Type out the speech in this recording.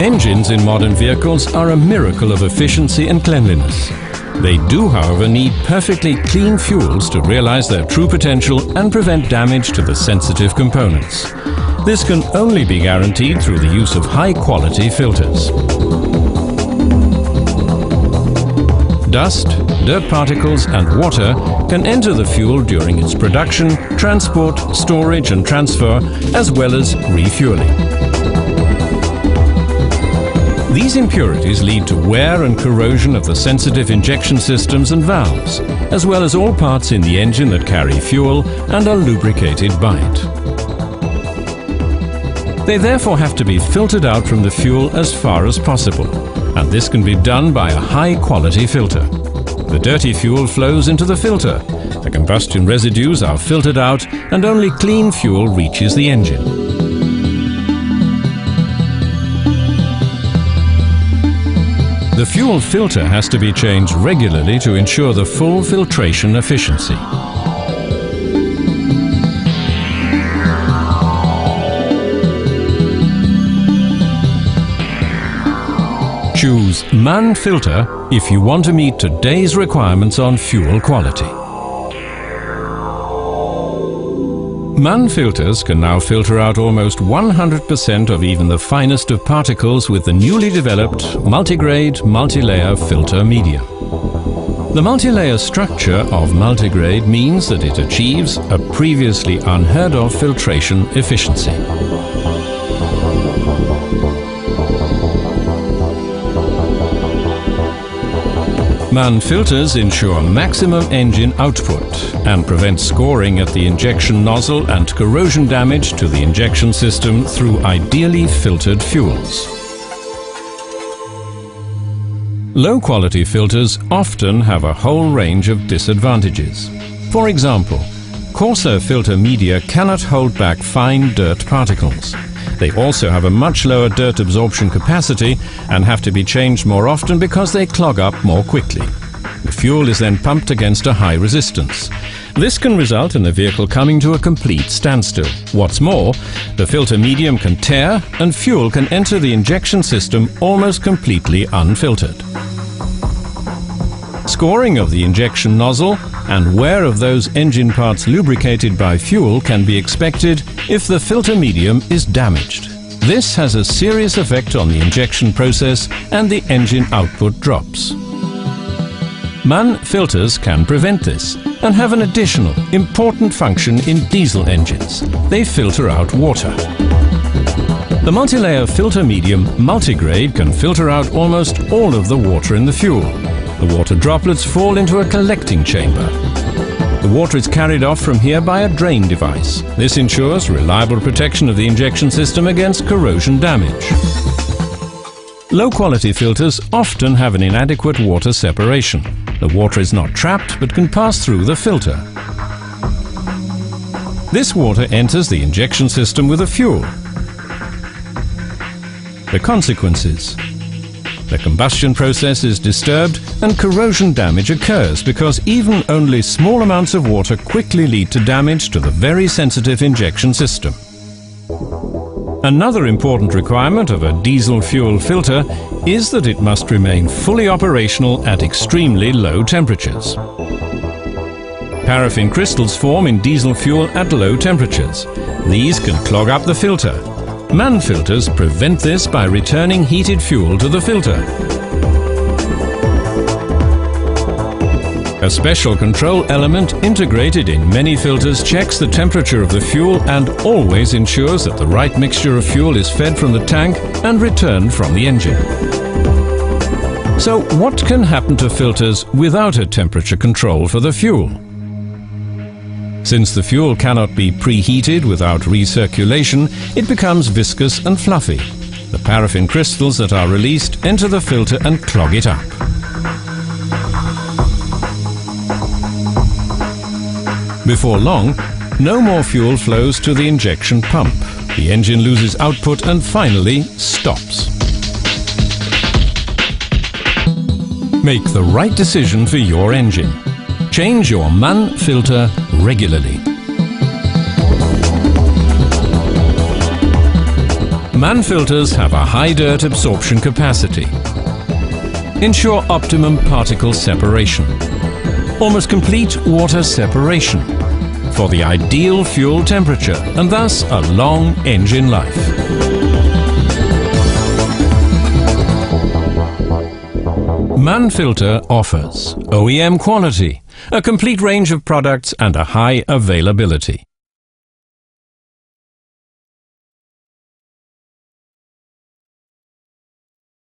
Engines in modern vehicles are a miracle of efficiency and cleanliness. They do, however, need perfectly clean fuels to realize their true potential and prevent damage to the sensitive components. This can only be guaranteed through the use of high-quality filters. Dust, dirt particles and water can enter the fuel during its production, transport, storage and transfer, as well as refueling. These impurities lead to wear and corrosion of the sensitive injection systems and valves, as well as all parts in the engine that carry fuel and are lubricated by it. They therefore have to be filtered out from the fuel as far as possible, and this can be done by a high-quality filter. The dirty fuel flows into the filter, the combustion residues are filtered out, and only clean fuel reaches the engine. The fuel filter has to be changed regularly to ensure the full filtration efficiency. Choose MANN filter if you want to meet today's requirements on fuel quality. MANN filters can now filter out almost 100% of even the finest of particles with the newly developed multi-grade, multi-layer filter medium. The multi-layer structure of multi-grade means that it achieves a previously unheard of filtration efficiency. MANN filters ensure maximum engine output and prevent scoring at the injection nozzle and corrosion damage to the injection system through ideally filtered fuels. Low-quality filters often have a whole range of disadvantages. For example, coarser filter media cannot hold back fine dirt particles. They also have a much lower dirt absorption capacity and have to be changed more often because they clog up more quickly. The fuel is then pumped against a high resistance. This can result in the vehicle coming to a complete standstill. What's more, the filter medium can tear and fuel can enter the injection system almost completely unfiltered. Scoring of the injection nozzle and wear of those engine parts lubricated by fuel can be expected if the filter medium is damaged. This has a serious effect on the injection process and the engine output drops. MANN filters can prevent this and have an additional important function in diesel engines. They filter out water. The multi-layer filter medium multigrade can filter out almost all of the water in the fuel. The water droplets fall into a collecting chamber. The water is carried off from here by a drain device. This ensures reliable protection of the injection system against corrosion damage. Low-quality filters often have an inadequate water separation. The water is not trapped but can pass through the filter. This water enters the injection system with the fuel. The consequences: the combustion process is disturbed and corrosion damage occurs because even only small amounts of water quickly lead to damage to the very sensitive injection system. Another important requirement of a diesel fuel filter is that it must remain fully operational at extremely low temperatures. Paraffin crystals form in diesel fuel at low temperatures. These can clog up the filter. MANN filters prevent this by returning heated fuel to the filter. A special control element integrated in many filters checks the temperature of the fuel and always ensures that the right mixture of fuel is fed from the tank and returned from the engine. So what can happen to filters without a temperature control for the fuel? Since the fuel cannot be preheated without recirculation, it becomes viscous and fluffy. The paraffin crystals that are released enter the filter and clog it up. Before long, no more fuel flows to the injection pump. The engine loses output and finally stops. Make the right decision for your engine. Change your MANN filter regularly. MANN filters have a high dirt absorption capacity. Ensure optimum particle separation. Almost complete water separation for the ideal fuel temperature and thus a long engine life. MANN filter offers OEM quality, a complete range of products and a high availability.